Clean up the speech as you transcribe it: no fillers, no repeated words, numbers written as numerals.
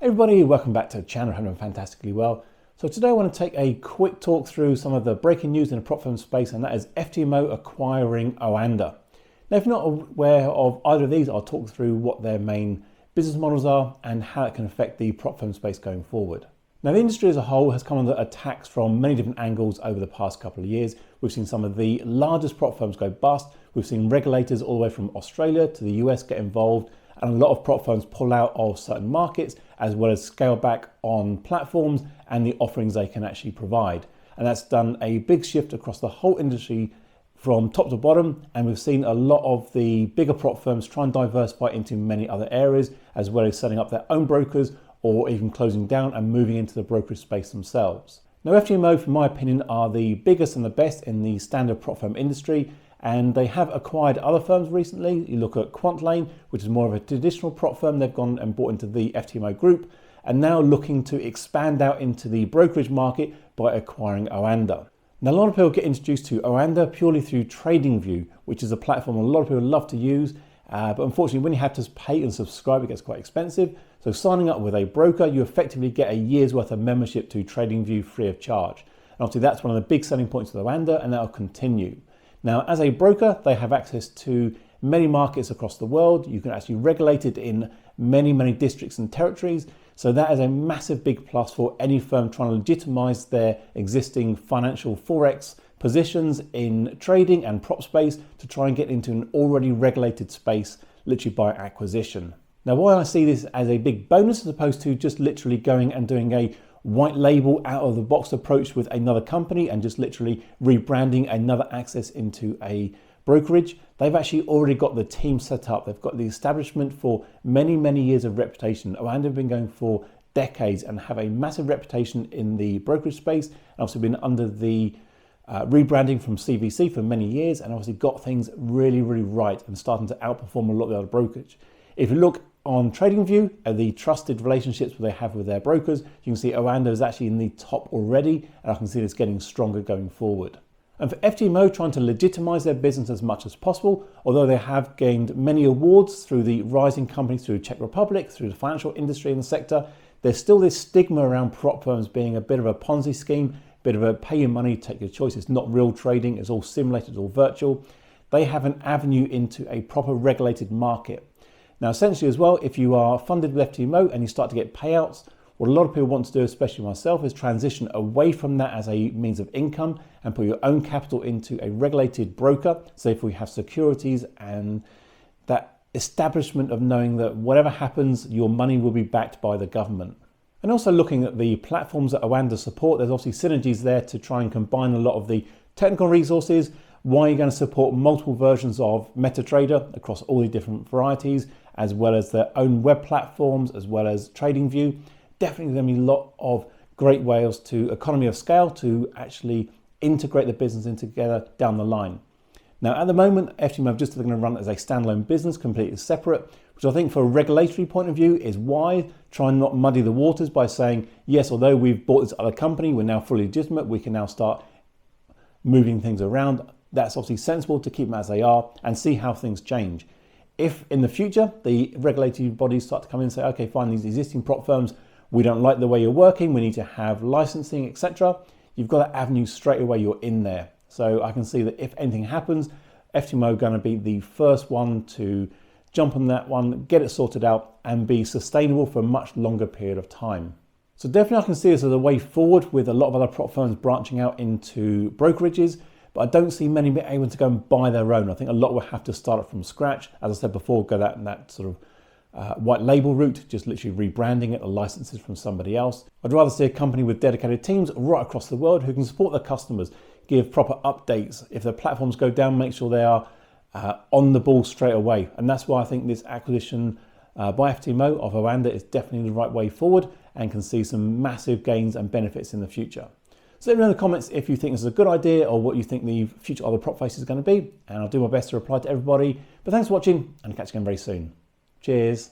Everybody, welcome back to the channel. Hope you're fantastically well. So today I want to take a quick talk through some of the breaking news in the prop firm space, and that is FTMO acquiring OANDA. Now, if you're not aware of either of these, I'll talk through what their main business models are and how it can affect the prop firm space going forward. Now, the industry as a whole has come under attacks from many different angles over the past couple of years. We've seen some of the largest prop firms go bust. We've seen regulators all the way from Australia to the US get involved, and a lot of prop firms pull out of certain markets, as well as scale back on platforms and the offerings they can actually provide. And that's done a big shift across the whole industry from top to bottom. And we've seen a lot of the bigger prop firms try and diversify into many other areas, as well as setting up their own brokers or even closing down and moving into the brokerage space themselves. Now, FTMO, in my opinion, are the biggest and the best in the standard prop firm industry, and they have acquired other firms recently. You look at Quantlane, which is more of a traditional prop firm. They've gone and bought into the FTMO group and now looking to expand out into the brokerage market by acquiring OANDA. Now, a lot of people get introduced to OANDA purely through TradingView, which is a platform a lot of people love to use. But unfortunately, when you have to pay and subscribe, it gets quite expensive. So signing up with a broker, you effectively get a year's worth of membership to TradingView free of charge. And obviously, that's one of the big selling points of OANDA, and that'll continue. Now, as a broker, they have access to many markets across the world. You can actually regulate it in many districts and territories. So that is a massive big plus for any firm trying to legitimize their existing financial Forex positions in trading and prop space to try and get into an already regulated space, literally by acquisition. Now, why I see this as a big bonus as opposed to just literally going and doing a white label out of the box approach with another company and just literally rebranding another access into a brokerage, they've actually already got the team set up. They've got the establishment for many years of reputation. OANDA have been going for decades and have a massive reputation in the brokerage space, and also been under the rebranding from CVC for many years, and obviously got things really right and starting to outperform a lot of the other brokerage. If you look on TradingView, the trusted relationships they have with their brokers, you can see OANDA is actually in the top already, and I can see this getting stronger going forward. And for FTMO, trying to legitimize their business as much as possible, although they have gained many awards through the rising companies through Czech Republic, through the financial industry in the sector, there's still this stigma around prop firms being a bit of a Ponzi scheme, bit of a pay your money, take your choice. It's not real trading, it's all simulated, it's all virtual. They have an avenue into a proper regulated market. Now, essentially as well, if you are funded with FTMO and you start to get payouts, what a lot of people want to do, especially myself, is transition away from that as a means of income and put your own capital into a regulated broker. So if we have securities and that establishment of knowing that whatever happens, your money will be backed by the government. And also looking at the platforms that OANDA support, there's obviously synergies there to try and combine a lot of the technical resources. Why you're going to support multiple versions of MetaTrader across all the different varieties, as well as their own web platforms, as well as TradingView. Definitely going to be a lot of great ways to economy of scale to actually integrate the business in together down the line. Now, at the moment, FTMO are just going to run as a standalone business, completely separate, which I think for a regulatory point of view is why. Try and not muddy the waters by saying, yes, although we've bought this other company, we're now fully legitimate, we can now start moving things around. That's obviously sensible to keep them as they are and see how things change. If in the future the regulatory bodies start to come in and say, okay, fine, these existing prop firms, we don't like the way you're working, we need to have licensing, etc., you've got that avenue straight away, you're in there. So I can see that if anything happens, FTMO are going to be the first one to jump on that one, get it sorted out and be sustainable for a much longer period of time. So definitely I can see this as a way forward with a lot of other prop firms branching out into brokerages, but I don't see many being able to go and buy their own. I think a lot will have to start it from scratch. As I said before, go that sort of white label route, just literally rebranding it or licenses from somebody else. I'd rather see a company with dedicated teams right across the world who can support their customers, give proper updates. If their platforms go down, make sure they are on the ball straight away. And that's why I think this acquisition by FTMO of OANDA is definitely the right way forward and can see some massive gains and benefits in the future. So let me know in the comments if you think this is a good idea or what you think the future of the prop face is going to be, and I'll do my best to reply to everybody. But thanks for watching, and I'll catch you again very soon. Cheers.